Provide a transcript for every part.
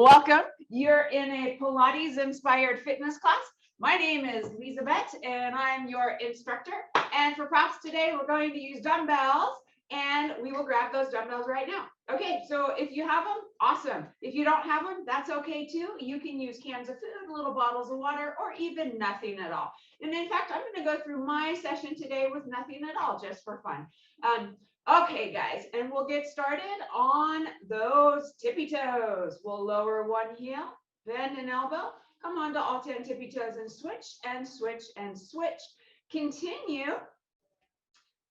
Welcome. You're in a Pilates inspired fitness class. My name is Elizabeth and I'm your instructor. And for props today, we're going to use dumbbells and we will grab those dumbbells right now. Okay, so if you have them, awesome. If you don't have them, that's okay too. You can use cans of food, little bottles of water, or even nothing at all. And in fact, I'm going to go through my session today with nothing at all, just for fun. Okay, guys, and we'll get started on those tippy toes. We'll lower one heel, bend an elbow, come on to all 10 tippy toes and switch and switch and switch. Continue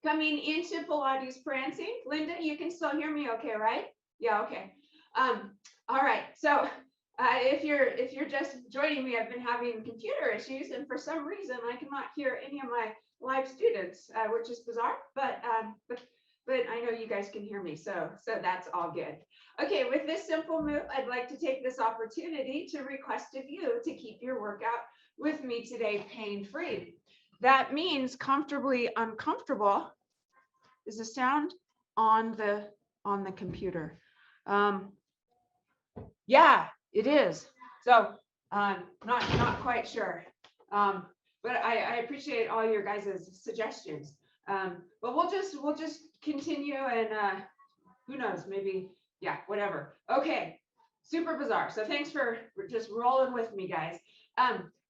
coming into Pilates prancing. Linda, you can still hear me okay, right? Yeah, okay. All right, so if you're just joining me, I've been having computer issues, and for some reason I cannot hear any of my live students, which is bizarre, but I know you guys can hear me, so that's all good. Okay, with this simple move, I'd like to take this opportunity to request of you to keep your workout with me today pain-free. That means comfortably uncomfortable. Is the sound on the computer? Yeah, it is. So not quite sure. But I appreciate all your guys' suggestions. But we'll just continue and who knows, maybe, yeah, whatever. Okay, super bizarre. So thanks for just rolling with me, guys.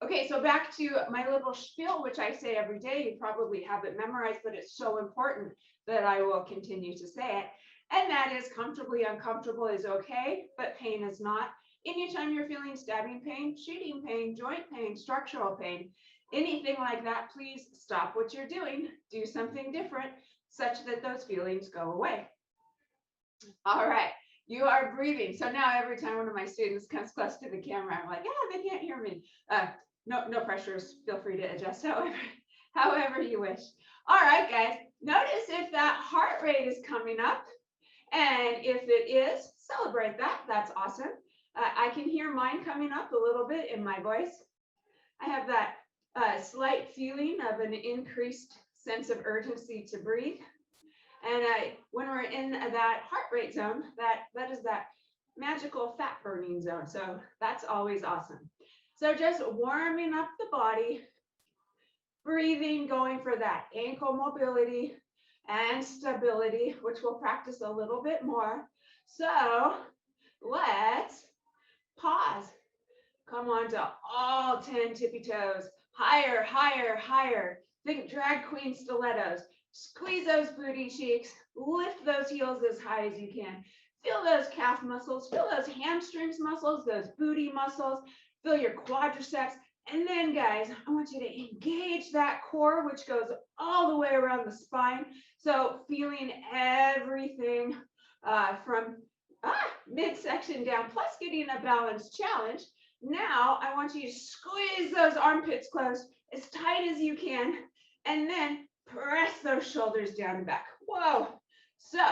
Okay, so back to my little spiel, which I say every day. You probably have it memorized, but it's so important that I will continue to say it. And that is comfortably uncomfortable is okay, but pain is not. Anytime you're feeling stabbing pain, shooting pain, joint pain, structural pain, anything like that, please stop what you're doing, do something different such that those feelings go away. All right, you are breathing. So now every time one of my students comes close to the camera, I'm like, yeah, they can't hear me. No pressures, feel free to adjust however you wish. All right, guys, notice if that heart rate is coming up, and if it is, celebrate that, that's awesome. I can hear mine coming up a little bit in my voice. I have that slight feeling of an increased sense of urgency to breathe. And when we're in that heart rate zone, that is that magical fat burning zone. So that's always awesome. So just warming up the body, breathing, going for that ankle mobility and stability, which we'll practice a little bit more. So let's pause. Come on to all 10 tippy toes. Higher, higher, higher. Think drag queen stilettos. Squeeze those booty cheeks. Lift those heels as high as you can. Feel those calf muscles. Feel those hamstrings muscles, those booty muscles. Feel your quadriceps. And then, guys, I want you to engage that core, which goes all the way around the spine. So feeling everything from midsection down, plus getting a balance challenge. Now, I want you to squeeze those armpits closed as tight as you can, and then press those shoulders down and back. Whoa. So,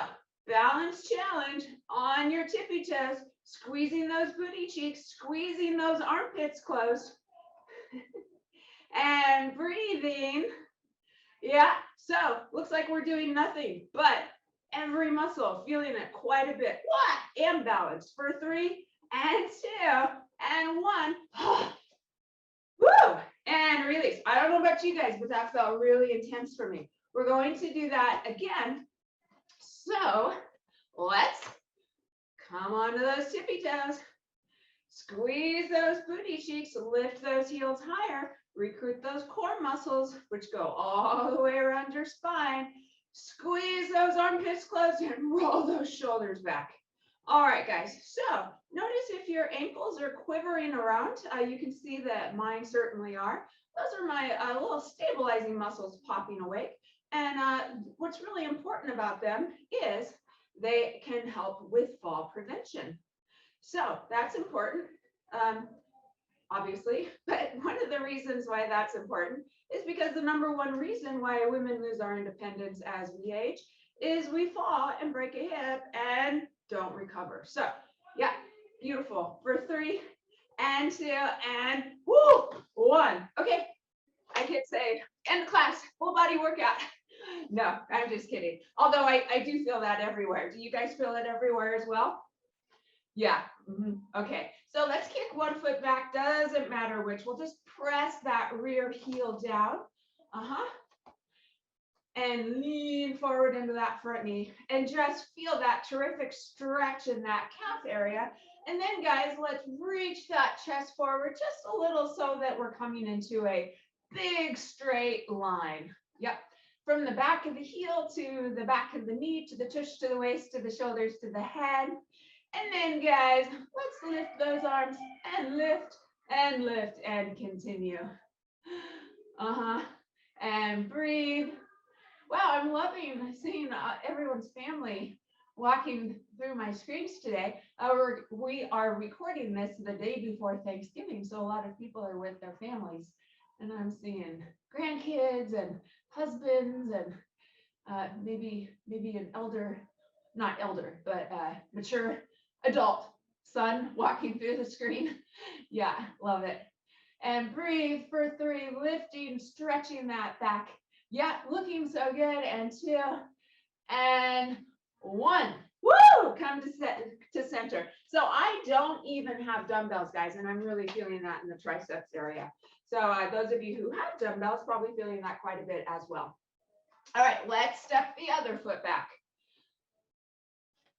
balance challenge on your tippy toes, squeezing those booty cheeks, squeezing those armpits closed, and breathing. Yeah, so looks like we're doing nothing, but every muscle feeling it quite a bit. And balance for 3 and 2 and 1. Woo! And release. I don't know about you guys, but that felt really intense for me. We're going to do that again. So let's come onto those tippy toes. Squeeze those booty cheeks, lift those heels higher, recruit those core muscles, which go all the way around your spine. Squeeze those armpits closed and roll those shoulders back. All right, guys, so notice if your ankles are quivering around. You can see that mine certainly are. Those are my little stabilizing muscles popping awake. And what's really important about them is they can help with fall prevention. So that's important, obviously. But one of the reasons why that's important is because the #1 reason why women lose our independence as we age is we fall and break a hip and don't recover. So yeah, beautiful. For 3 and 2 and 1. Okay, I could say end class, full body workout. No, I'm just kidding. Although I do feel that everywhere. Do you guys feel it everywhere as well? Yeah, Okay, so let's kick one foot back. Doesn't matter which. We'll just press that rear heel down. And lean forward into that front knee and just feel that terrific stretch in that calf area. And then guys, let's reach that chest forward just a little so that we're coming into a big straight line. Yep. From the back of the heel to the back of the knee, to the tush, to the waist, to the shoulders, to the head. And then guys, let's lift those arms and lift and continue. And breathe. Wow, I'm loving seeing everyone's family walking through my screens today. We are recording this the day before Thanksgiving, so a lot of people are with their families. And I'm seeing grandkids and husbands and maybe an not elder, but mature adult son walking through the screen. Yeah, love it. And breathe for 3, lifting, stretching that back. Yeah, looking so good. And 2 and 1. Woo! Come to center. So I don't even have dumbbells, guys, and I'm really feeling that in the triceps area. So those of you who have dumbbells probably feeling that quite a bit as well. All right, let's step the other foot back.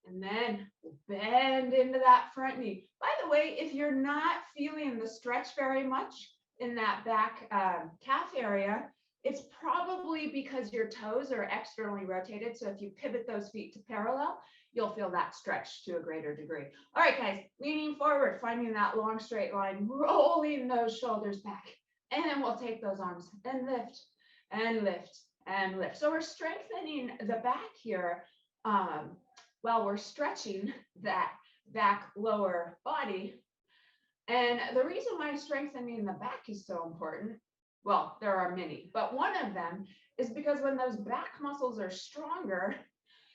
And then bend into that front knee. By the way, if you're not feeling the stretch very much in that back calf area, it's probably because your toes are externally rotated. So if you pivot those feet to parallel, you'll feel that stretch to a greater degree. All right, guys, leaning forward, finding that long straight line, rolling those shoulders back. And then we'll take those arms and lift and lift and lift. So we're strengthening the back here while we're stretching that back lower body. And the reason why strengthening the back is so important, well, there are many, but one of them is because when those back muscles are stronger,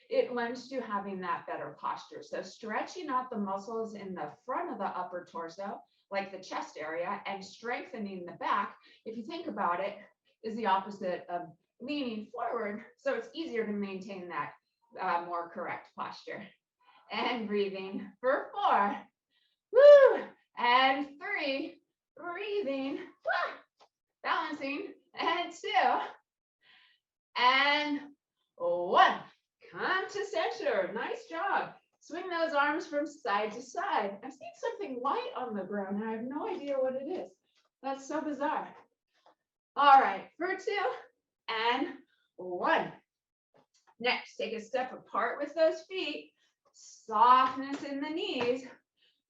it lends to having that better posture. So stretching out the muscles in the front of the upper torso, like the chest area, and strengthening the back, if you think about it, is the opposite of leaning forward. So it's easier to maintain that more correct posture. And breathing for 4. Woo! And 3. Breathing. Balancing. And 2. And 1. Come to center. Nice job. Swing those arms from side to side. I'm seeing something white on the ground, and I have no idea what it is. That's so bizarre. All right, for 2 and 1. Next, take a step apart with those feet. Softness in the knees.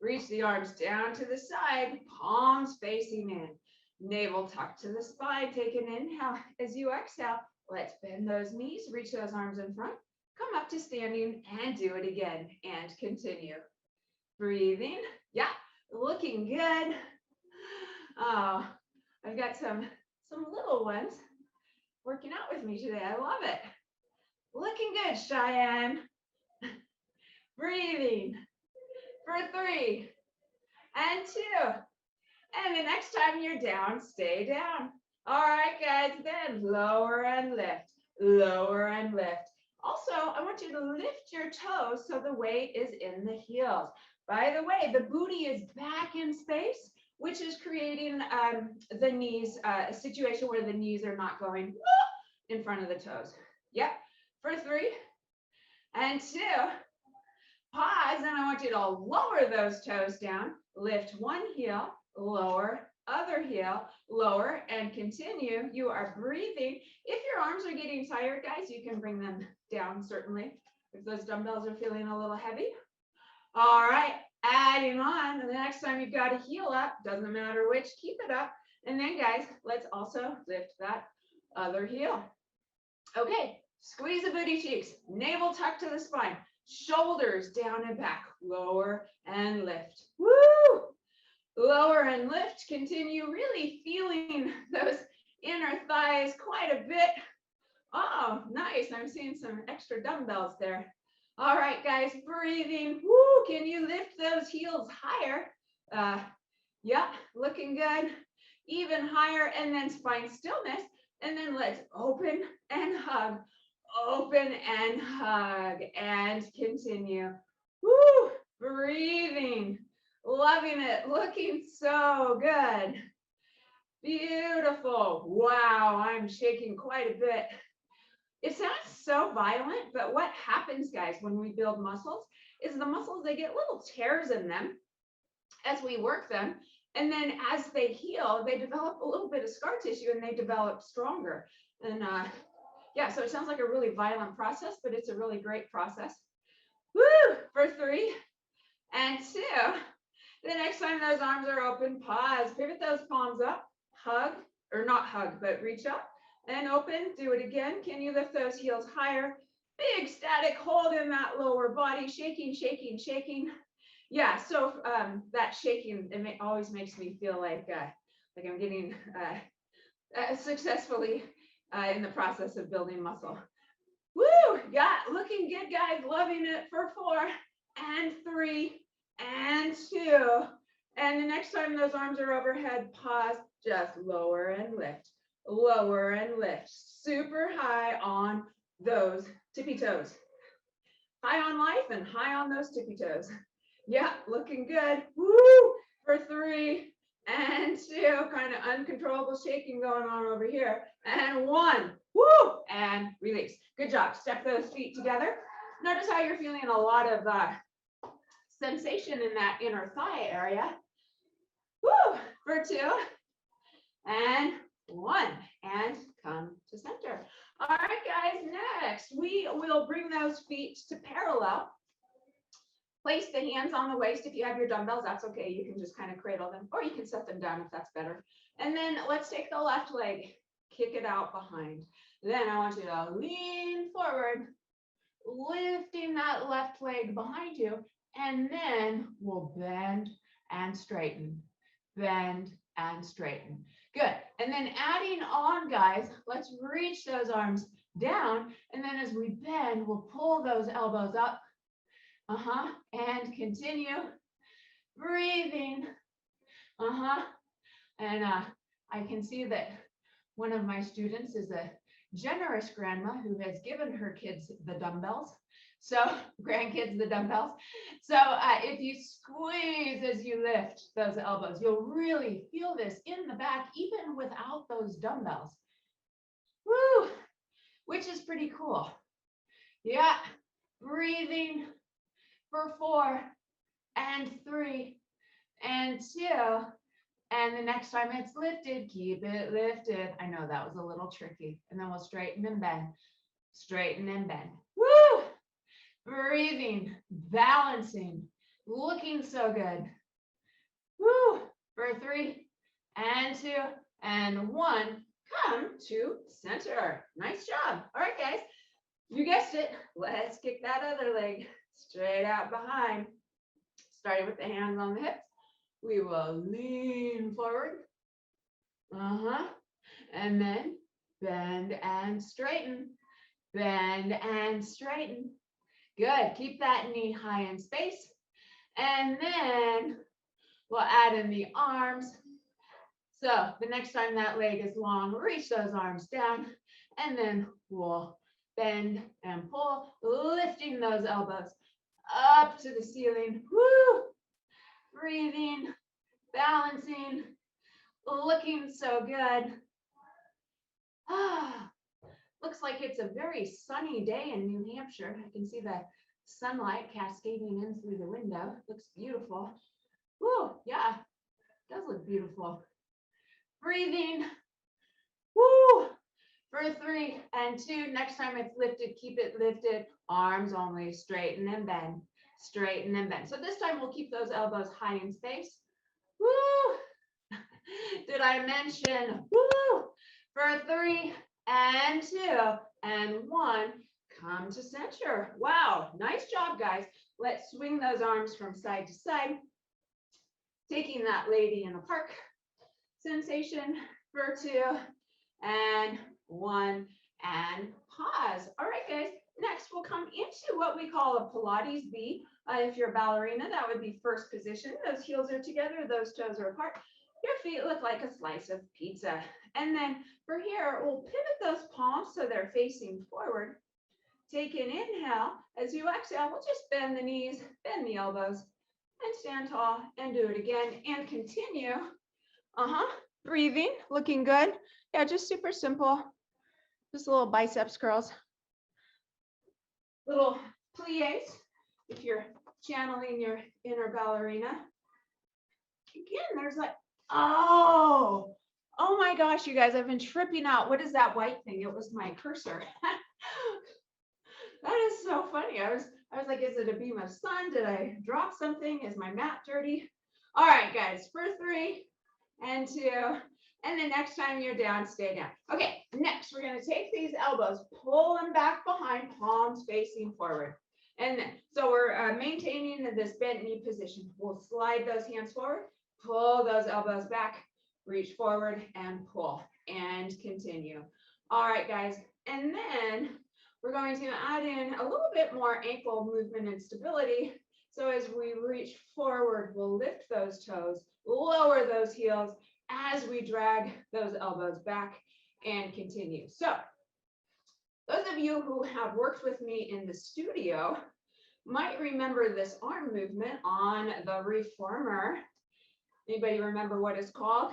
Reach the arms down to the side, palms facing in. Navel tucked to the spine. Take an inhale. As you exhale, let's bend those knees, reach those arms in front. Come up to standing and do it again and continue. Breathing. Yeah, looking good. Oh, I've got some little ones working out with me today. I love it. Looking good, Cheyenne. Breathing for 3 and 2. And the next time you're down, stay down. All right, guys, then lower and lift, lower and lift. Also, I want you to lift your toes so the weight is in the heels. By the way, the booty is back in space, which is creating the knees, a situation where the knees are not going in front of the toes. Yep, for 3 and 2. Pause, and I want you to lower those toes down. Lift one heel, lower, other heel, lower, and continue. You are breathing. If your arms are getting tired, guys, you can bring them down, certainly, if those dumbbells are feeling a little heavy. All right, adding on. The next time you've got a heel up, doesn't matter which, keep it up. And then, guys, let's also lift that other heel. Okay, squeeze the booty cheeks, navel tucked to the spine. Shoulders down and back, lower and lift. Woo! Lower and lift. Continue really feeling those inner thighs quite a bit. Oh, nice. I'm seeing some extra dumbbells there. All right, guys, breathing. Woo! Can you lift those heels higher? Yeah, looking good. Even higher, and then spine stillness. And then let's open and hug. Open and hug and continue. Woo! Breathing. Loving it. Looking so good. Beautiful. Wow, I'm shaking quite a bit. It sounds so violent, but what happens, guys, when we build muscles is the muscles, they get little tears in them as we work them. And then as they heal, they develop a little bit of scar tissue and they develop stronger. And yeah, so it sounds like a really violent process, but it's a really great process. Woo! For 3 and 2. The next time those arms are open, pause, pivot those palms up, hug, or not hug, but reach up and open. Do it again. Can you lift those heels higher? Big static hold in that lower body, shaking, shaking, shaking. Yeah, so that shaking, it always makes me feel like I'm getting successfully in the process of building muscle. Woo! Yeah, looking good, guys. Loving it for 4 and 3 and 2. And the next time those arms are overhead, pause, just lower and lift, lower and lift. Super high on those tippy toes. High on life and high on those tippy toes. Yeah, looking good. Woo! For 3 and 2. Kind of uncontrollable shaking going on over here. And 1. Woo! And release. Good job. Step those feet together. Notice how you're feeling a lot of sensation in that inner thigh area. Woo! For 2 and 1. And come to center. All right, guys, next we will bring those feet to parallel. Place the hands on the waist. If you have your dumbbells, that's okay. You can just kind of cradle them, or you can set them down if that's better. And then let's take the left leg, kick it out behind. Then I want you to lean forward, lifting that left leg behind you, and then we'll bend and straighten, bend and straighten. Good. And then adding on, guys, let's reach those arms down. And then as we bend, we'll pull those elbows up. And continue breathing. And I can see that one of my students is a generous grandma who has given her kids the dumbbells. So grandkids, the dumbbells. So if you squeeze as you lift those elbows, you'll really feel this in the back, even without those dumbbells. Woo! Which is pretty cool. Yeah, breathing for 4 and 3 and 2. And the next time it's lifted, keep it lifted. I know that was a little tricky. And then we'll straighten and bend, straighten and bend. Woo! Breathing, balancing, looking so good. Woo! For 3 and 2 and 1. Come to center. Nice job. All right, guys. You guessed it. Let's kick that other leg straight out behind. Starting with the hands on the hips. We will lean forward. And then bend and straighten. Bend and straighten. Good. Keep that knee high in space. And then we'll add in the arms. So the next time that leg is long, reach those arms down. And then we'll bend and pull, lifting those elbows up to the ceiling. Woo! Breathing, balancing, looking so good. Looks like it's a very sunny day in New Hampshire. I can see the sunlight cascading in through the window. Looks beautiful. Woo, yeah, it does look beautiful. Breathing. Woo! For 3 and 2. Next time it's lifted, keep it lifted. Arms only, straighten and bend. Straighten and bend. So this time we'll keep those elbows high in space. Woo! Did I mention? Woo! For 3 and 2 and 1. Come to center. Wow, nice job, guys. Let's swing those arms from side to side. Taking that lady in a park sensation for 2 and 1 and pause. All right, guys. Next, we'll come into what we call a Pilates V. If you're a ballerina, that would be first position. Those heels are together, those toes are apart. Your feet look like a slice of pizza. And then for here, we'll pivot those palms so they're facing forward. Take an inhale. As you exhale, we'll just bend the knees, bend the elbows, and stand tall and do it again and continue. Breathing, looking good. Yeah, just super simple. Just little biceps curls. Little plies if you're channeling your inner ballerina. Again, there's like, oh my gosh, you guys, I've been tripping out. What is that white thing? It was my cursor. That is so funny. I was like, is it a beam of sun? Did I drop something? Is my mat dirty? All right, guys, for 3 and 2. And the next time you're down, stay down. Okay, next we're going to take these elbows, pull them back behind, palms facing forward. And so we're maintaining this bent knee position. We'll slide those hands forward, pull those elbows back, reach forward and pull and continue. All right, guys. And then we're going to add in a little bit more ankle movement and stability. So as we reach forward, we'll lift those toes, lower those heels as we drag those elbows back and continue. So those of you who have worked with me in the studio might remember this arm movement on the reformer. Anybody remember what it's called?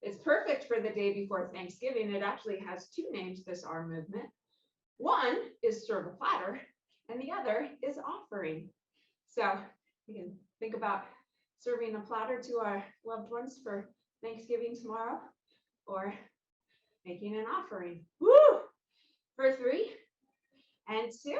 It's perfect for the day before Thanksgiving. It actually has 2 names, this arm movement. One is serve a platter, and the other is offering. So we can think about serving a platter to our loved ones for Thanksgiving tomorrow, or making an offering. Woo! For 3 and 2.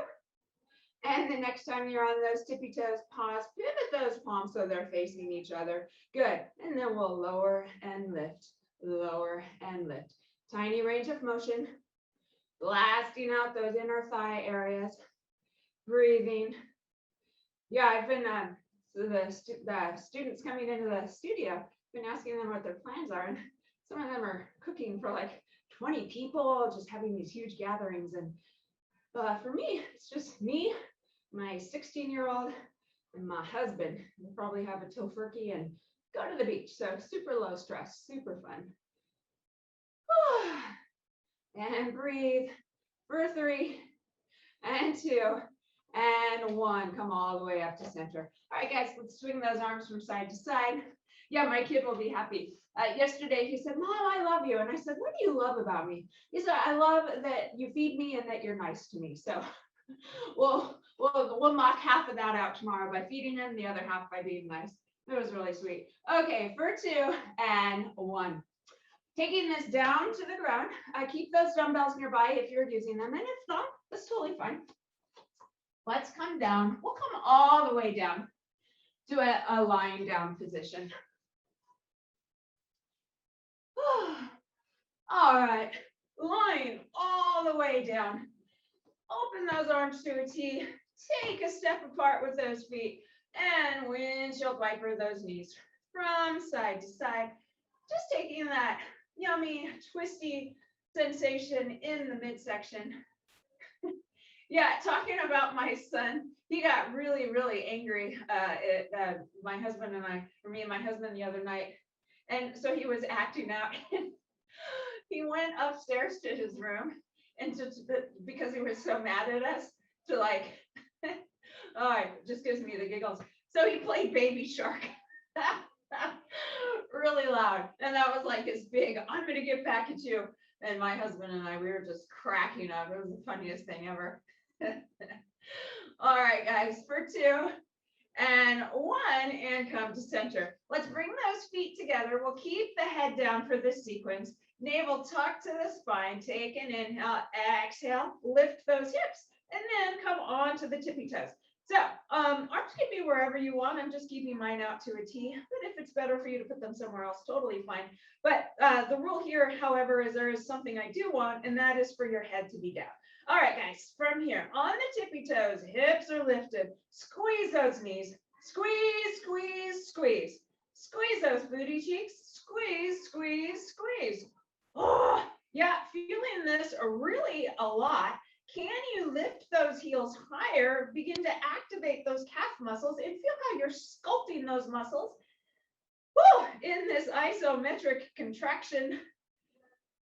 And the next time you're on those tippy toes, pause, pivot those palms so they're facing each other. Good. And then we'll lower and lift, lower and lift. Tiny range of motion, blasting out those inner thigh areas, breathing. Yeah, I've been, the students coming into the studio, I've been asking them what their plans are. And some of them are cooking for like 20 people, just having these huge gatherings. And for me, it's just me, my 16-year-old, and my husband. We'll probably have a tofurkey and go to the beach. So super low stress, super fun. And breathe for 3 and 2 and 1. Come all the way up to center. All right, guys, let's swing those arms from side to side. Yeah, my kid will be happy. Yesterday, he said, Mom, I love you. And I said, what do you love about me? He said, I love that you feed me and that you're nice to me. So we'll knock half of that out tomorrow by feeding him, the other half by being nice. It was really sweet. Okay, for 2 and 1. Taking this down to the ground. Keep those dumbbells nearby if you're using them. And if not, that's totally fine. Let's come down. We'll come all the way down to a lying down position. All right, lying all the way down. Open those arms to a T. Take a step apart with those feet and windshield wiper those knees from side to side. Just taking that yummy, twisty sensation in the midsection. Yeah, talking about my son, he got really, really angry at my husband and I, or me and my husband the other night. And so he was acting out. He went upstairs to his room and because he was so mad at us, to like, oh, it just gives me the giggles. So he played Baby Shark really loud. And that was like his big, I'm going to get back at you. And my husband and I, we were just cracking up. It was the funniest thing ever. All right, guys, for 2 and 1 and come to center. Let's bring those feet together. We'll keep the head down for this sequence. Navel tucked to the spine. Take an inhale, exhale, lift those hips, and then come on to the tippy toes. So arms can be wherever you want. I'm just keeping mine out to a T, but if it's better for you to put them somewhere else, totally fine. But the rule here, however, is there is something I do want, and that is for your head to be down. All right, guys, from here, on the tippy toes, hips are lifted. Squeeze those knees. Squeeze, squeeze, squeeze. Squeeze those booty cheeks. Squeeze, squeeze, squeeze. Oh, yeah, feeling this really a lot. Can you lift those heels higher, begin to activate those calf muscles, and feel how you're sculpting those muscles? Woo, in this isometric contraction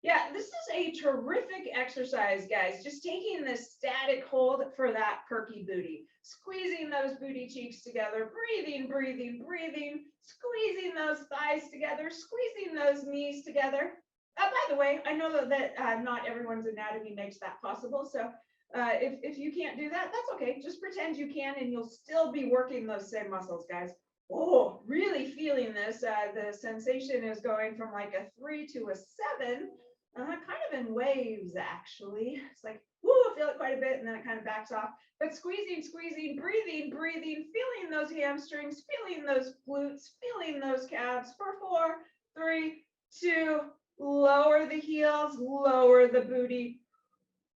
Yeah, this is a terrific exercise, guys. Just taking this static hold for that perky booty, squeezing those booty cheeks together, breathing, breathing, breathing, squeezing those thighs together, squeezing those knees together. By the way, I know that not everyone's anatomy makes that possible. So if you can't do that, that's okay. Just pretend you can, and you'll still be working those same muscles, guys. Oh, really feeling this. The sensation is going from like a 3 to a 7. Kind of in waves, actually. It's like, woo, I feel it quite a bit, and then it kind of backs off. But squeezing, squeezing, breathing, breathing, feeling those hamstrings, feeling those glutes, feeling those calves for 4, 3, 2, lower the heels, lower the booty.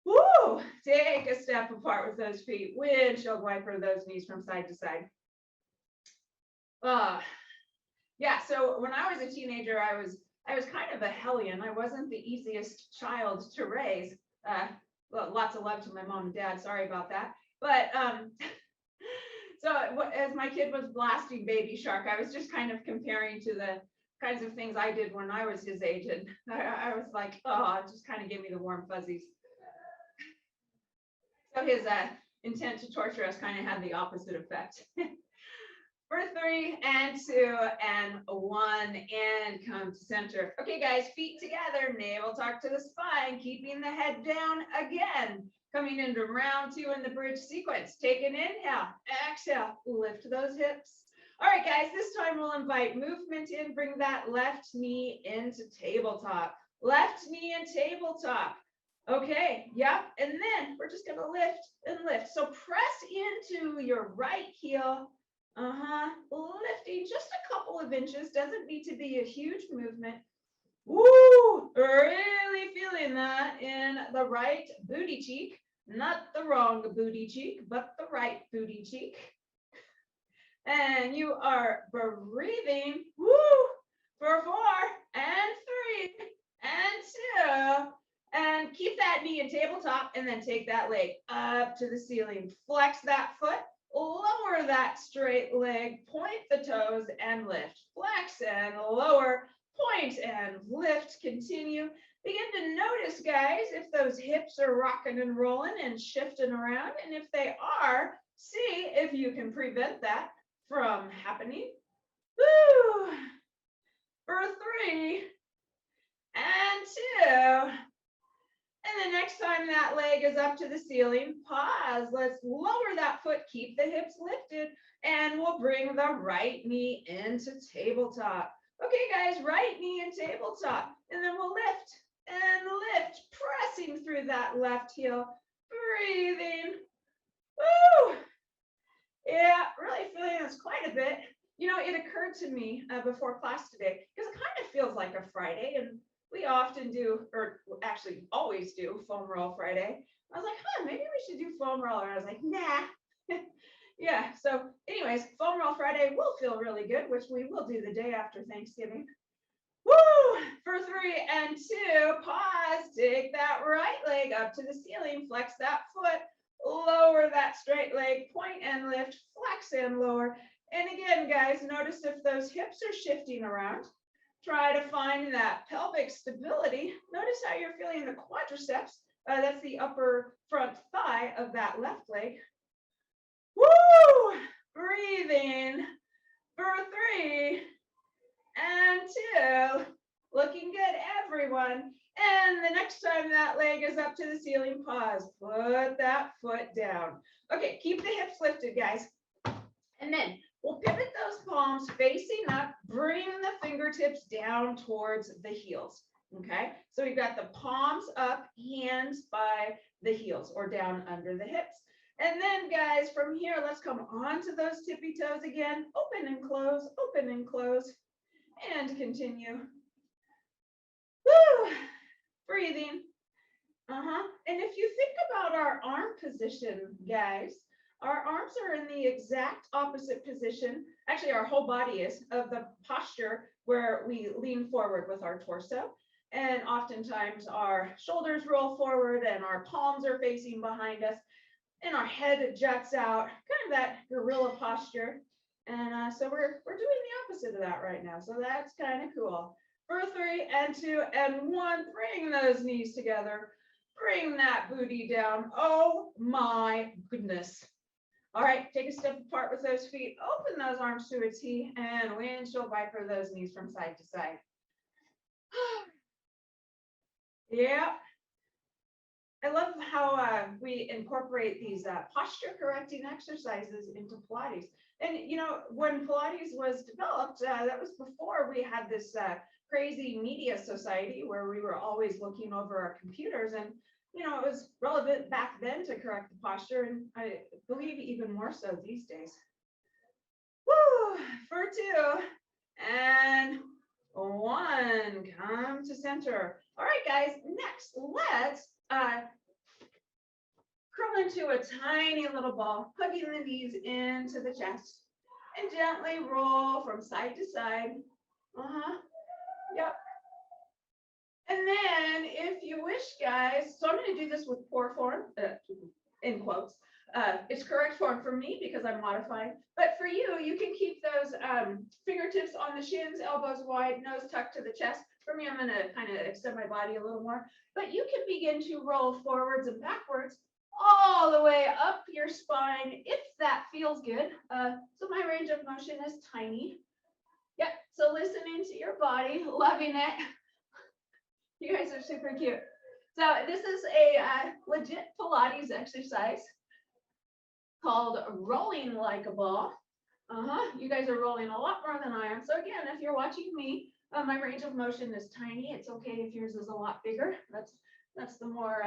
Woo! Take a step apart with those feet. Windshield wiper those knees from side to side. Yeah, so when I was a teenager, I was kind of a hellion. I wasn't the easiest child to raise. Well, lots of love to my mom and dad. Sorry about that. But so as my kid was blasting Baby Shark, I was just kind of comparing to the kinds of things I did when I was his age, and I was like, oh, it just kind of gave me the warm fuzzies. So his intent to torture us kind of had the opposite effect. For 3 and 2 and 1, and come to center. Okay, guys, feet together, navel tuck to the spine, keeping the head down again. Coming into round 2 in the bridge sequence. Take an inhale, exhale, lift those hips. All right, guys, this time we'll invite movement in. Bring that left knee into tabletop. Left knee and tabletop. Okay, yep, and then we're just gonna lift and lift. So press into your right heel. Lifting just a couple of inches, doesn't need to be a huge movement. Woo, really feeling that in the right booty cheek, not the wrong booty cheek, but the right booty cheek. And you are breathing, woo, for 4 and 3 and 2. And keep that knee in tabletop, and then take that leg up to the ceiling. Flex that foot. Lower that straight leg, point the toes and lift. Flex and lower, point and lift. Continue. Begin to notice, guys, if those hips are rocking and rolling and shifting around. And if they are, see if you can prevent that from happening. Woo! For 3 and 2. And the next time that leg is up to the ceiling, pause. Let's lower that foot, keep the hips lifted, and we'll bring the right knee into tabletop. Okay, guys, right knee in tabletop. And then we'll lift and lift, pressing through that left heel, breathing. Woo! Yeah, really feeling this quite a bit. You know, it occurred to me before class today, because it kind of feels like a Friday, and we often do, or actually always do, foam roll Friday. I was like, maybe we should do foam roll. And I was like, nah. Yeah, so anyways, foam roll Friday will feel really good, which we will do the day after Thanksgiving. Woo! For 3 and 2, pause, take that right leg up to the ceiling, flex that foot, lower that straight leg, point and lift, flex and lower. And again, guys, notice if those hips are shifting around. Try to find that pelvic stability. Notice how you're feeling the quadriceps. That's the upper front thigh of that left leg. Woo! Breathing for 3 and 2. Looking good, everyone. And the next time that leg is up to the ceiling, pause. Put that foot down. Okay, keep the hips lifted, guys. And then we'll pivot those palms facing up, bring the fingertips down towards the heels. Okay, so we've got the palms up, hands by the heels or down under the hips. And then, guys, from here, let's come onto those tippy toes again. Open and close, and continue. Woo! Breathing. And if you think about our arm position, guys, our arms are in the exact opposite position. Actually, our whole body is of the posture where we lean forward with our torso. And oftentimes our shoulders roll forward and our palms are facing behind us and our head juts out, kind of that gorilla posture. And so we're doing the opposite of that right now. So that's kind of cool. for 3 and 2 and 1. Bring those knees together. Bring that booty down. Oh my goodness. All right, take a step apart with those feet. Open those arms to a T and windshield wiper those knees from side to side. Yeah. I love how we incorporate these posture correcting exercises into Pilates. And, you know, when Pilates was developed, that was before we had this crazy media society where we were always looking over our computers. And, you know, it was relevant back then to correct the posture. And I believe even more so these days. Woo, for 2 and 1. Come to center. All right, guys, next, let's curl into a tiny little ball, hugging the knees into the chest, and gently roll from side to side. Yep. And then if you wish, guys, so I'm going to do this with poor form, in quotes. It's correct form for me because I'm modifying, but for you, you can keep those fingertips on the shins, elbows wide, nose tucked to the chest. For me, I'm going to kind of extend my body a little more, but you can begin to roll forwards and backwards all the way up your spine if that feels good. So my range of motion is tiny. Yep, so listening to your body, loving it. You guys are super cute. So this is a legit Pilates exercise called rolling like a ball. You guys are rolling a lot more than I am. So again, if you're watching me, my range of motion is tiny. It's okay if yours is a lot bigger. That's the more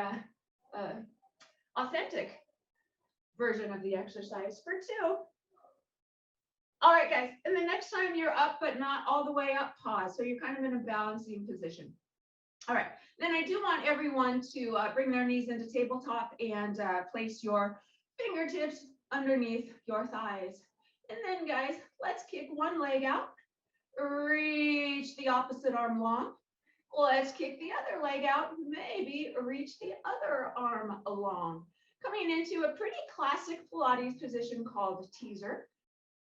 authentic version of the exercise for 2. All right, guys. And the next time you're up, but not all the way up, pause. So you're kind of in a balancing position. All right. Then I do want everyone to bring their knees into tabletop and place your fingertips underneath your thighs. And then, guys, let's kick one leg out. Reach the opposite arm long. Let's kick the other leg out. Maybe reach the other arm along. Coming into a pretty classic Pilates position called teaser.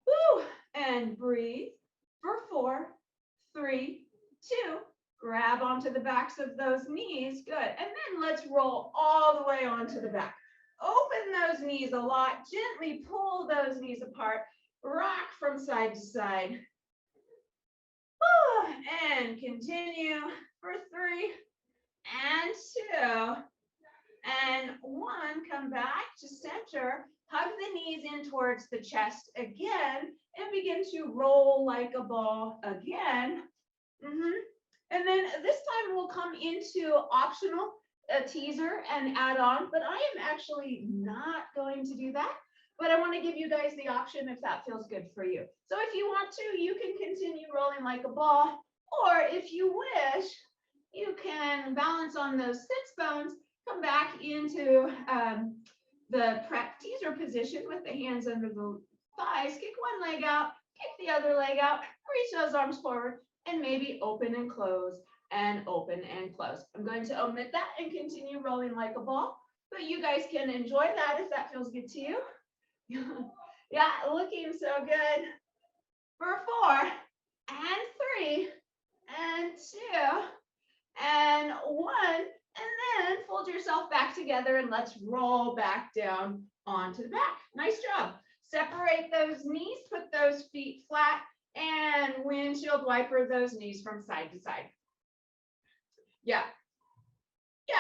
Woo! And breathe for 4, 3, 2. Grab onto the backs of those knees. Good. And then let's roll all the way onto the back. Open those knees a lot. Gently pull those knees apart. Rock from side to side. Woo! And continue for 3 and 2 and 1. Come back to center. Hug the knees in towards the chest again and begin to roll like a ball again. And then this time we'll come into optional teaser and add on, but I am actually not going to do that. But I want to give you guys the option if that feels good for you. So if you want to, you can continue rolling like a ball, or if you wish, you can balance on those sits bones, come back into the prep teaser position with the hands under the thighs, kick one leg out, kick the other leg out, reach those arms forward, and maybe open and close and open and close. I'm going to omit that and continue rolling like a ball, but you guys can enjoy that if that feels good to you. Yeah, looking so good. For 4 and 3 and 2 and 1, and then fold yourself back together and let's roll back down onto the back. Nice job. Separate those knees, put those feet flat, and windshield wiper those knees from side to side. Yeah,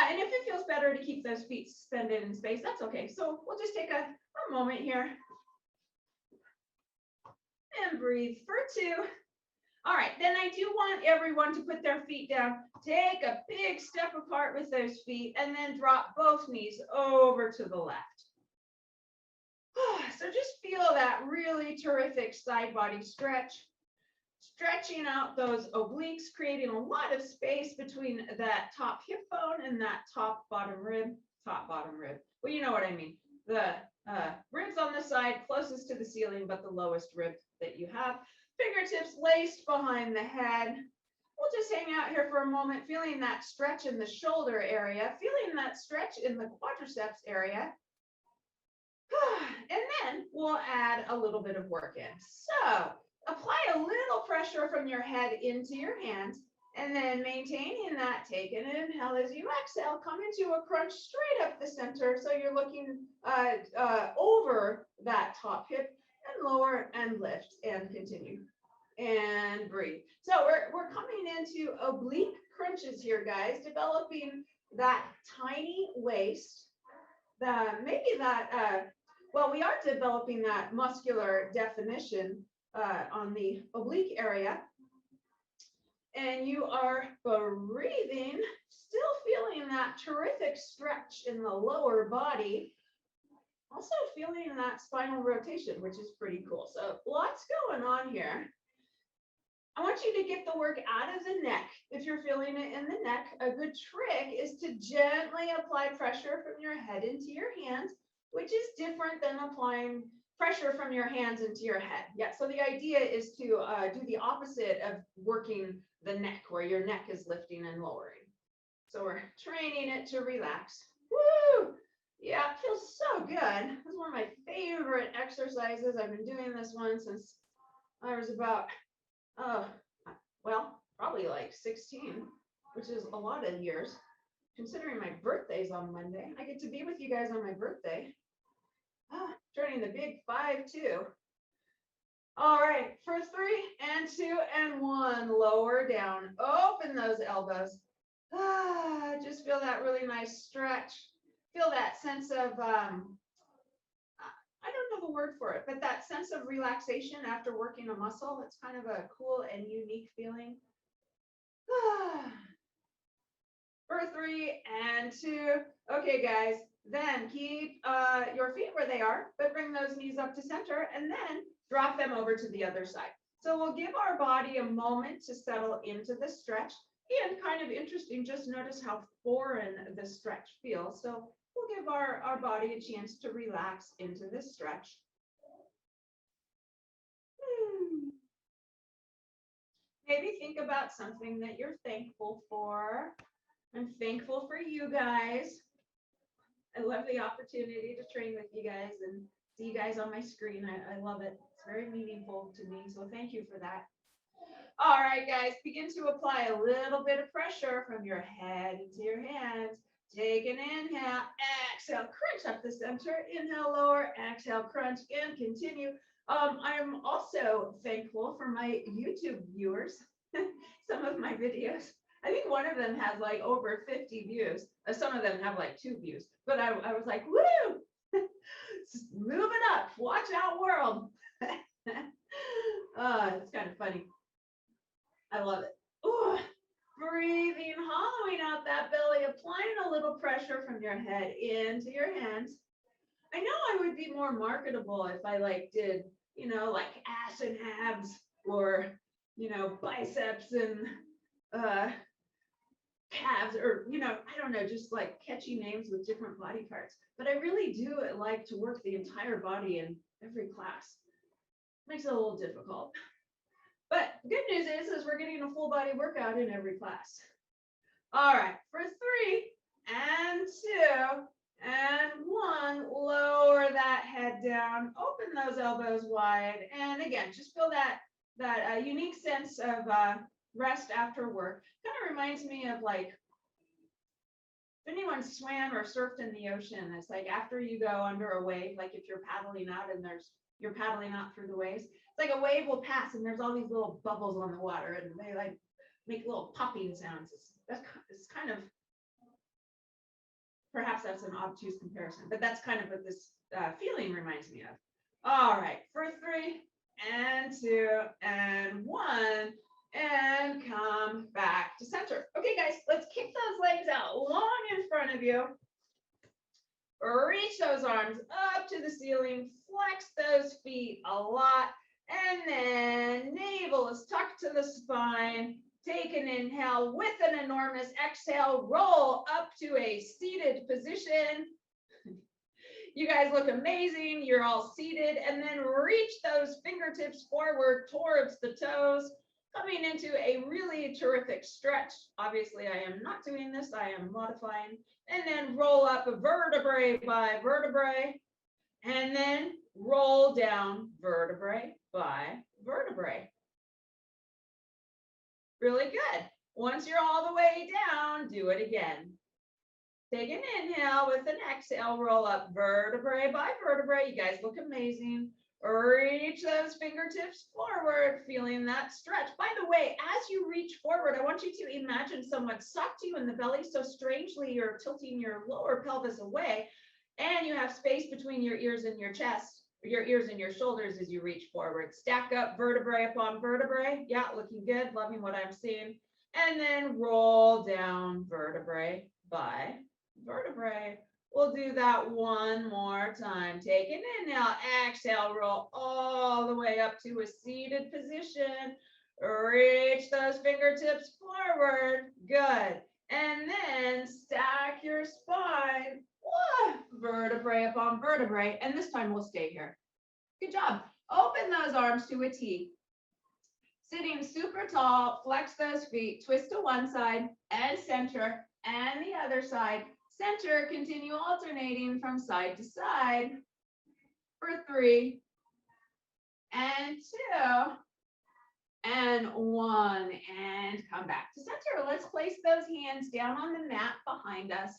and if it feels better to keep those feet suspended in space, that's okay. So we'll just take a moment here and breathe for 2. All right, then I do want everyone to put their feet down. Take a big step apart with those feet and then drop both knees over to the left. So just feel that really terrific side body stretch. Stretching out those obliques, creating a lot of space between that top hip bone and that top bottom rib. Well, you know what I mean. The ribs on the side closest to the ceiling, but the lowest rib that you have. Fingertips laced behind the head. We'll just hang out here for a moment, feeling that stretch in the shoulder area, feeling that stretch in the quadriceps area. And then we'll add a little bit of work in. So apply a little pressure from your head into your hands And then maintaining that, take an inhale as you exhale, come into a crunch straight up the center. So you're looking over that top hip and lower and lift and continue and breathe. So we're coming into oblique crunches here, guys, developing that tiny waist, well, we are developing that muscular definition on the oblique area. And you are breathing, still feeling that terrific stretch in the lower body. Also feeling that spinal rotation, which is pretty cool. So lots going on here. I want you to get the work out of the neck. If you're feeling it in the neck, a good trick is to gently apply pressure from your head into your hands, which is different than applying pressure from your hands into your head. Yeah, so the idea is to do the opposite of working the neck, where your neck is lifting and lowering. So we're training it to relax. Woo! Yeah, it feels so good. This is one of my favorite exercises. I've been doing this one since I was about, well, probably like 16, which is a lot of years. Considering my birthday's on Monday, I get to be with you guys on my birthday. Turning the big 5-2. All right, for 3 and 2 and 1, lower down, open those elbows. Just feel that really nice stretch. Feel that sense of, I don't know the word for it, but that sense of relaxation after working a muscle. It's kind of a cool and unique feeling. For 3 and 2. Okay, guys, then keep your feet where they are, but bring those knees up to center and then drop them over to the other side. So we'll give our body a moment to settle into the stretch. And kind of interesting, just notice how foreign the stretch feels. So we'll give our body a chance to relax into this stretch. Maybe think about something that you're thankful for. I'm thankful for you guys. I love the opportunity to train with you guys and see you guys on my screen. I love it. It's very meaningful to me. So thank you for that. All right, guys, begin to apply a little bit of pressure from your head into your hands. Take an inhale, exhale, crunch up the center, inhale, lower, exhale, crunch, and continue. I'm also thankful for my YouTube viewers. Some of my videos, I think one of them has like over 50 views. Some of them have like 2 views, but I was like, woo, move it up, watch out world. It's kind of funny. I love it. Ooh. Breathing, hollowing out that belly, applying a little pressure from your head into your hands. I know I would be more marketable if I like did, like ass and abs, or, biceps and calves, or, I don't know, just like catchy names with different body parts. But I really do like to work the entire body in every class. Makes it a little difficult. But the good news is we're getting a full body workout in every class. All right, for 3 and 2 and 1, lower that head down, open those elbows wide. And again, just feel that unique sense of rest after work. Kind of reminds me of like, if anyone swam or surfed in the ocean, it's like after you go under a wave, like if you're paddling out and you're paddling out through the waves, it's like a wave will pass and there's all these little bubbles on the water and they like make little popping sounds. It's kind of, perhaps that's an obtuse comparison, but that's kind of what this feeling reminds me of. All right, for 3 and 2 and 1, and come back to center. Okay, guys, let's kick those legs out long in front of you. Reach those arms up to the ceiling, flex those feet a lot, and then navel is tucked to the spine. Take an inhale with an enormous exhale, roll up to a seated position. You guys look amazing. You're all seated, and then reach those fingertips forward towards the toes, coming into a really terrific stretch. Obviously, I am not doing this. I am modifying. And then roll up vertebrae by vertebrae, and then roll down vertebrae by vertebrae. Really good. Once you're all the way down, do it again. Take an inhale with an exhale, roll up vertebrae by vertebrae. You guys look amazing. Reach those fingertips forward, feeling that stretch. By the way, as you reach forward, I want you to imagine someone sucked you in the belly. So strangely, you're tilting your lower pelvis away and you have space between your ears and your chest, your ears and your shoulders as you reach forward. Stack up vertebrae upon vertebrae. Yeah, looking good. Loving what I'm seeing. And then roll down vertebrae by vertebrae. We'll do that one more time. Take an inhale, exhale, roll all the way up to a seated position. Reach those fingertips forward. Good. And then stack your spine. Vertebrae upon vertebrae. And this time we'll stay here. Good job. Open those arms to a T. Sitting super tall, flex those feet, twist to one side and center and the other side. Center, continue alternating from side to side for 3 and 2 and 1 and come back to center. Let's place those hands down on the mat behind us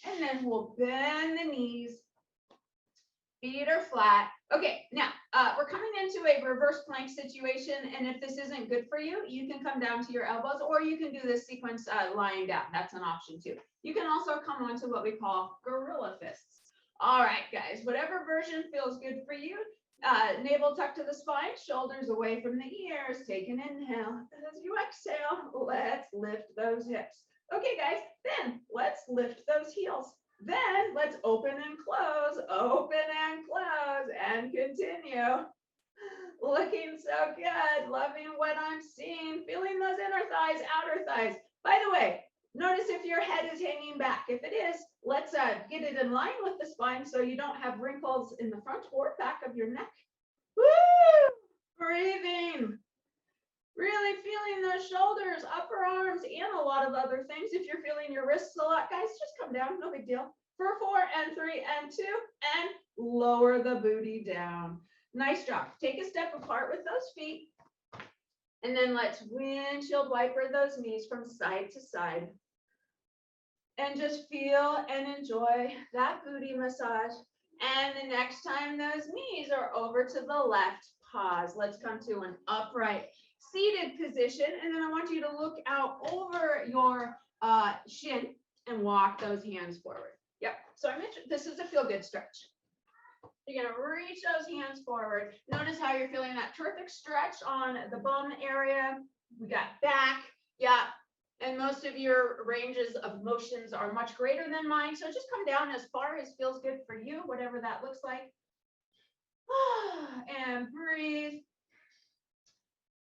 and then we'll bend the knees. Feet are flat. Okay, now we're coming into a reverse plank situation, and if this isn't good for you, you can come down to your elbows, or you can do this sequence lying down. That's an option too. You can also come onto what we call gorilla fists. All right, guys, whatever version feels good for you. Navel tucked to the spine, shoulders away from the ears. Take an inhale. As you exhale, let's lift those hips. Okay, guys, then let's lift those heels. Then let's open and close, and continue. Looking so good, loving what I'm seeing, feeling those inner thighs, outer thighs. By the way, notice if your head is hanging back. If it is, let's get it in line with the spine so you don't have wrinkles in the front or back of your neck. Woo! Breathing. Really feeling those shoulders, upper arms, and a lot of other things. If you're feeling your wrists a lot, guys, just come down, no big deal. For 4 and 3 and 2, and lower the booty down. Nice job. Take a step apart with those feet. And then let's windshield wiper those knees from side to side. And just feel and enjoy that booty massage. And the next time those knees are over to the left, pause. Let's come to an upright seated position, and then I want you to look out over your shin and walk those hands forward. Yep. So this is a feel good stretch. You're going to reach those hands forward. Notice how you're feeling that terrific stretch on the bum area. We got back. Yeah. And most of your ranges of motions are much greater than mine. So just come down as far as feels good for you, whatever that looks like. And breathe.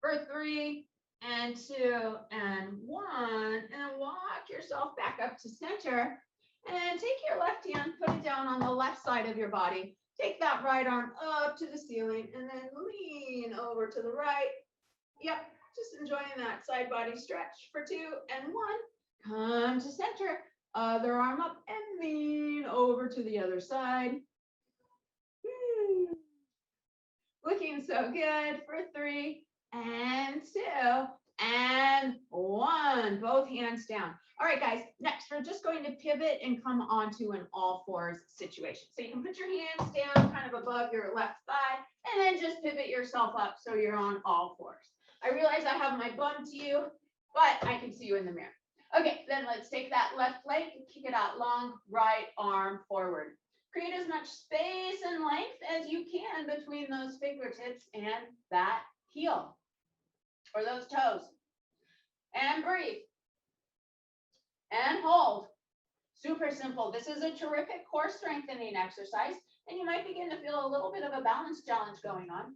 For 3 and 2 and 1, and walk yourself back up to center, and take your left hand, put it down on the left side of your body. Take that right arm up to the ceiling, and then lean over to the right. Yep, just enjoying that side body stretch for 2 and 1. Come to center, other arm up, and lean over to the other side. Looking so good for 3 and 2 and 1. Both hands down. All right, guys, next we're just going to pivot and come onto an all fours situation. So you can put your hands down kind of above your left thigh and then just pivot yourself up so you're on all fours. I realize I have my bum to you, but I can see you in the mirror. Okay, then let's take that left leg and kick it out long, right arm forward. Create as much space and length as you can between those fingertips and that heel. Or those toes. And breathe. And hold. Super simple. This is a terrific core strengthening exercise, and you might begin to feel a little bit of a balance challenge going on.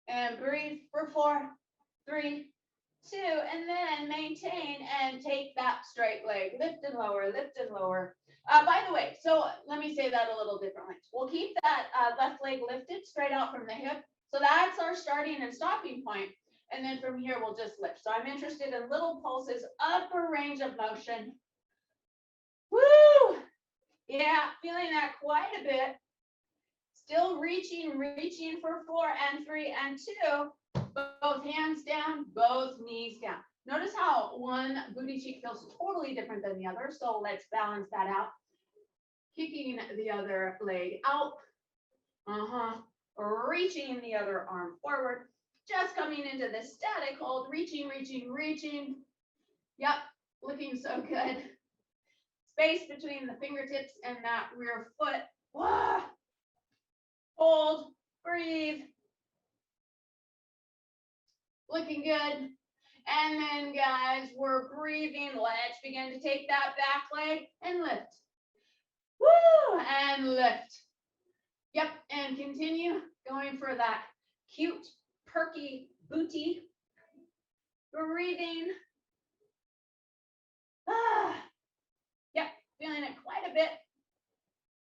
And breathe for 4, 3, 2, and then maintain and take that straight leg. Lift and lower, lift and lower. By the way, so let me say that a little differently. We'll keep that left leg lifted straight out from the hip. So that's our starting and stopping point. And then from here, we'll just lift. So I'm interested in little pulses, upper range of motion. Woo! Yeah, feeling that quite a bit. Still reaching for 4 and 3 and 2. Both hands down, both knees down. Notice how one booty cheek feels totally different than the other. So let's balance that out. Kicking the other leg out. Reaching the other arm forward. Just coming into the static hold. Reaching, reaching, reaching. Yep, looking so good. Space between the fingertips and that rear foot. Wah. Hold, breathe. Looking good. And then guys, we're breathing. Let's begin to take that back leg and lift. Woo, and lift. Yep, and continue going for that cute, perky booty. Breathing. Yep, feeling it quite a bit.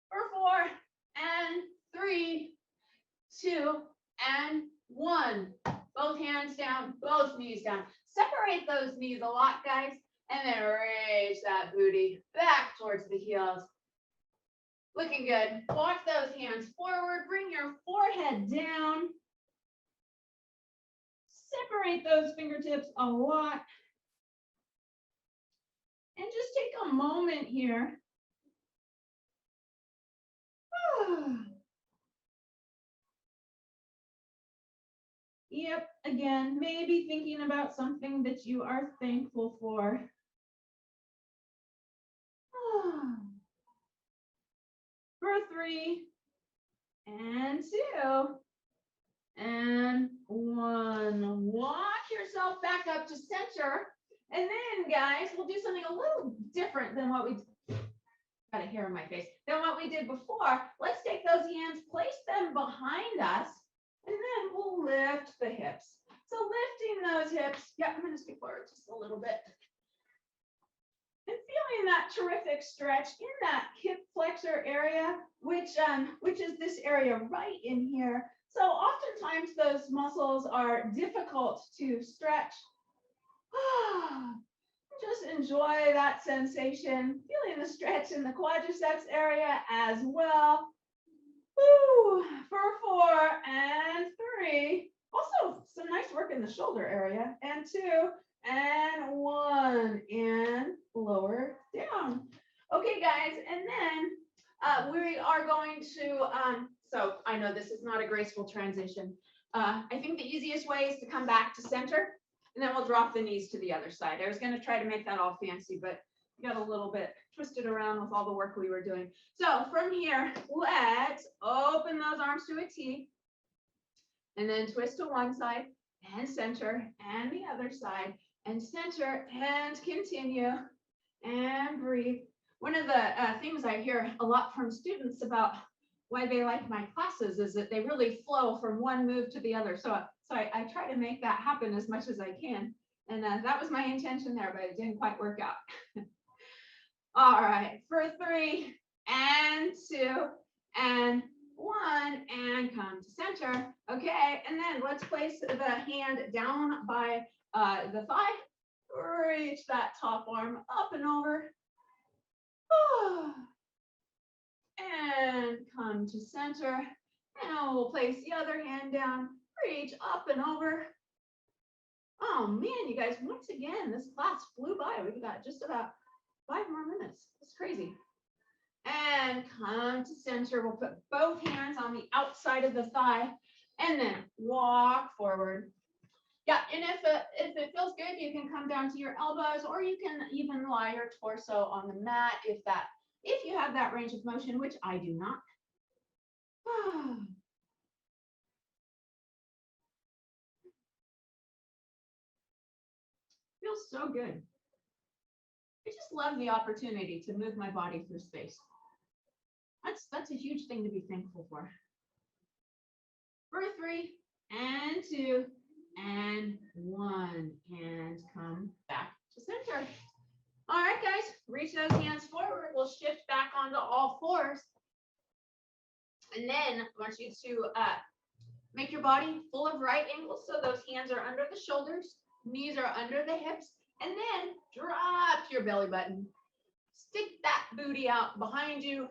For 4 and 3, 2 and 1. Both hands down, both knees down. Separate those knees a lot, guys, and then raise that booty back towards the heels. Looking good. Walk those hands forward. Bring your forehead down. Separate those fingertips a lot. And just take a moment here. Yep, again, maybe thinking about something that you are thankful for. For 3 and 2 and 1. Walk yourself back up to center. And then, guys, we'll do something a little different than what we got a hair in my face, than what we did before. Let's take those hands, place them behind us, and then we'll lift the hips. So lifting those hips. Yeah, I'm going to stick forward just a little bit. And feeling that terrific stretch in that hip flexor area, which is this area right in here. So oftentimes those muscles are difficult to stretch. Just enjoy that sensation, feeling the stretch in the quadriceps area as well. Woo, for 4 and 3. Also, some nice work in the shoulder area. And 2 and 1. And lower down. Okay, guys. And then we are going to, so I know this is not a graceful transition. I think the easiest way is to come back to center. And then we'll drop the knees to the other side. I was going to try to make that all fancy, but got a little bit twisted around with all the work we were doing. So from here, let's open those arms to a T. And then twist to one side and center and the other side and center and continue and breathe. One of the things I hear a lot from students about why they like my classes is that they really flow from one move to the other. So I try to make that happen as much as I can. And that was my intention there, but it didn't quite work out. All right, for 3 and 2 and 1 and come to center. Okay, and then let's place the hand down by the thigh. Reach that top arm up and over. And come to center. And we'll place the other hand down. Reach up and over. Oh man, you guys, once again, this class flew by. We've got just about 5 more minutes. It's crazy. And come to center. We'll put both hands on the outside of the thigh and then walk forward. Yeah, and if it feels good, you can come down to your elbows, or you can even lie your torso on the mat if you have that range of motion, which I do not. Feels so good. I just love the opportunity to move my body through space. That's a huge thing to be thankful for. For 3 and 2 and 1 and come back to center. All right, guys, reach those hands forward. We'll shift back onto all fours. And then I want you to make your body full of right angles. So those hands are under the shoulders, knees are under the hips, and then drop your belly button. Stick that booty out behind you.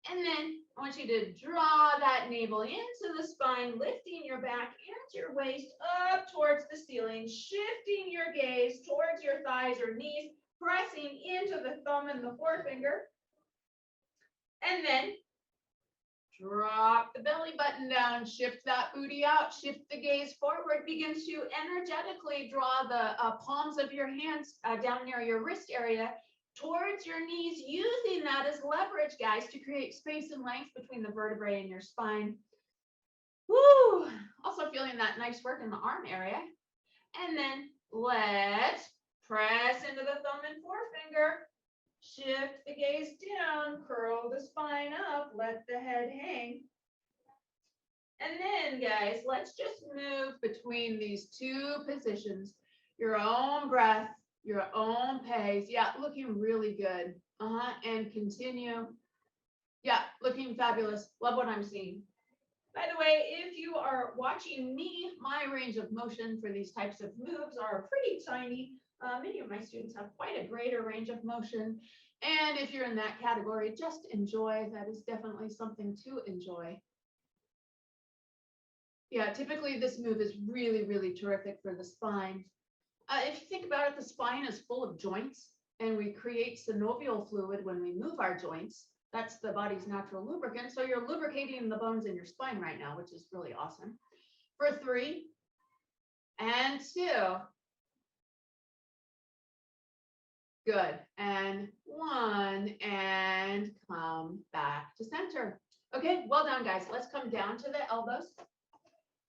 And then I want you to draw that navel into the spine, lifting your back and your waist up towards the ceiling, shifting your gaze towards your thighs or knees, pressing into the thumb and the forefinger. And then drop the belly button down, shift that booty out, shift the gaze forward, begin to energetically draw the palms of your hands down near your wrist area towards your knees, using that as leverage, guys, to create space and length between the vertebrae in your spine. Woo! Also feeling that nice work in the arm area. And then let's press into the thumb and forefinger. Shift the gaze down, curl the spine up, let the head hang. And then, guys, let's just move between these two positions. Your own breath, your own pace. Yeah, looking really good. And continue. Yeah, looking fabulous. Love what I'm seeing. By the way, if you are watching me, my range of motion for these types of moves are pretty tiny. Many of my students have quite a greater range of motion. And if you're in that category, just enjoy. That is definitely something to enjoy. Yeah, typically this move is really, really terrific for the spine. If you think about it, the spine is full of joints, and we create synovial fluid when we move our joints. That's the body's natural lubricant. So you're lubricating the bones in your spine right now, which is really awesome. For 3 and 2. Good. And 1, and come back to center. Okay, well done, guys. Let's come down to the elbows,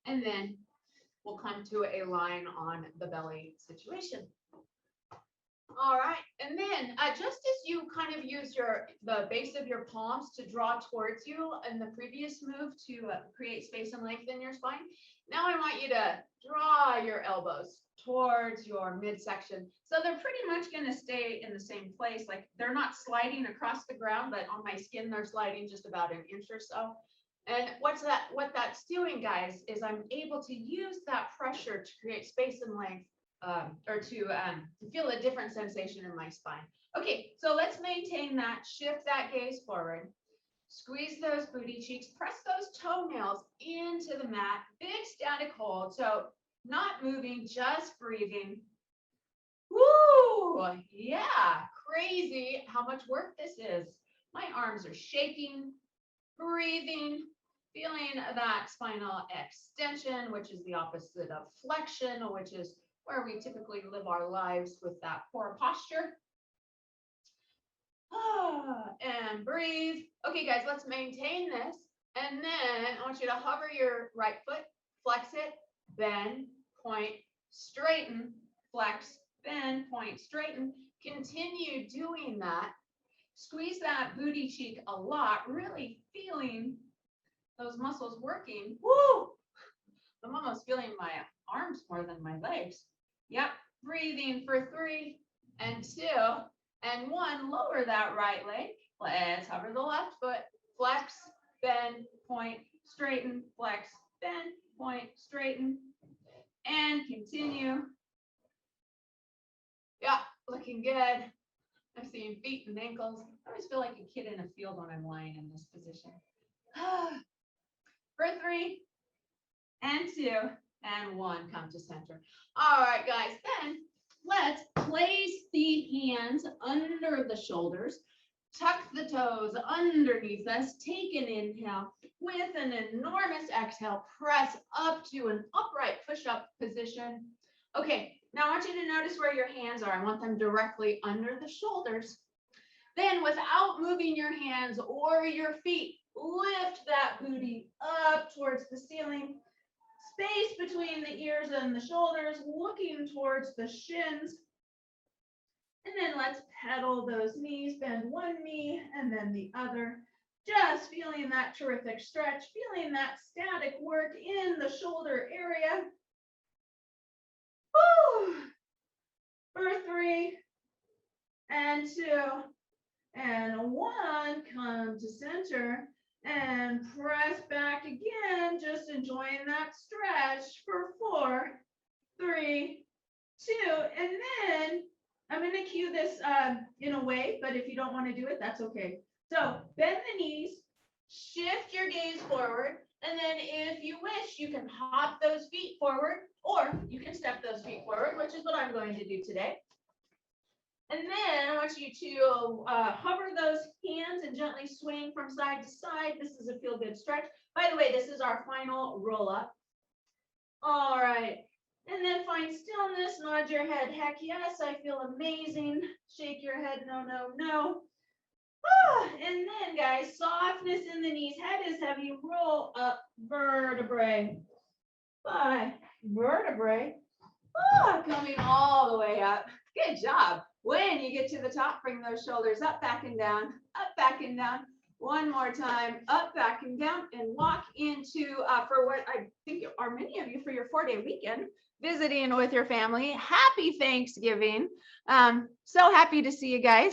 and then we'll come to a line on the belly situation. All right, and then just as you kind of use the base of your palms to draw towards you in the previous move to create space and length in your spine, now I want you to draw your elbows towards your midsection. So they're pretty much going to stay in the same place. Like they're not sliding across the ground, but on my skin, they're sliding just about an inch or so. And what that's doing, guys, is I'm able to use that pressure to create space and length, or to feel a different sensation in my spine. Okay, so let's maintain that, shift that gaze forward, squeeze those booty cheeks, press those toenails into the mat, big static hold. So not moving, just breathing. Woo, yeah, crazy how much work this is. My arms are shaking, breathing, feeling that spinal extension, which is the opposite of flexion, which is where we typically live our lives with that poor posture. And breathe. Okay, guys, let's maintain this. And then I want you to hover your right foot, flex it, bend, point, straighten, flex, bend, point, straighten. Continue doing that. Squeeze that booty cheek a lot, really feeling those muscles working. Woo! I'm almost feeling my arms more than my legs. Yep, breathing for 3 and 2 and 1. Lower that right leg. Let's hover the left foot. Flex, bend, point, straighten, flex, bend, point, straighten, and continue. Yeah, looking good. I'm seeing feet and ankles. I always feel like a kid in a field when I'm lying in this position. For 3 and 2 and 1, come to center. All right, guys, then let's place the hands under the shoulders, tuck the toes underneath us, take an inhale. With an enormous exhale, press up to an upright push-up position. Okay, now I want you to notice where your hands are. I want them directly under the shoulders. Then, without moving your hands or your feet, lift that booty up towards the ceiling. Space between the ears and the shoulders, looking towards the shins. And then let's pedal those knees, bend one knee and then the other. Just feeling that terrific stretch, feeling that static work in the shoulder area. Woo! For 3 and 2 and 1, come to center. And press back again, just enjoying that stretch for 4, 3, 2, and then I'm going to cue this in a way, but if you don't want to do it, that's okay. So bend the knees, shift your gaze forward, and then if you wish, you can hop those feet forward, or you can step those those feet forward, which is what I'm going to do today. And then I want you to hover those hands and gently swing from side to side. This is a feel good stretch. By the way, this is our final roll up. All right. And then find stillness, nod your head. Heck yes, I feel amazing. Shake your head. No, no, no. And then guys, softness in the knees. Head is heavy. Roll up vertebrae by vertebrae. Coming all the way up. Good job. When you get to the top, bring those shoulders up, back and down, up, back and down. One more time, up, back and down, and walk into, for what I think are many of you for your 4-day weekend, visiting with your family. Happy Thanksgiving. So happy to see you guys.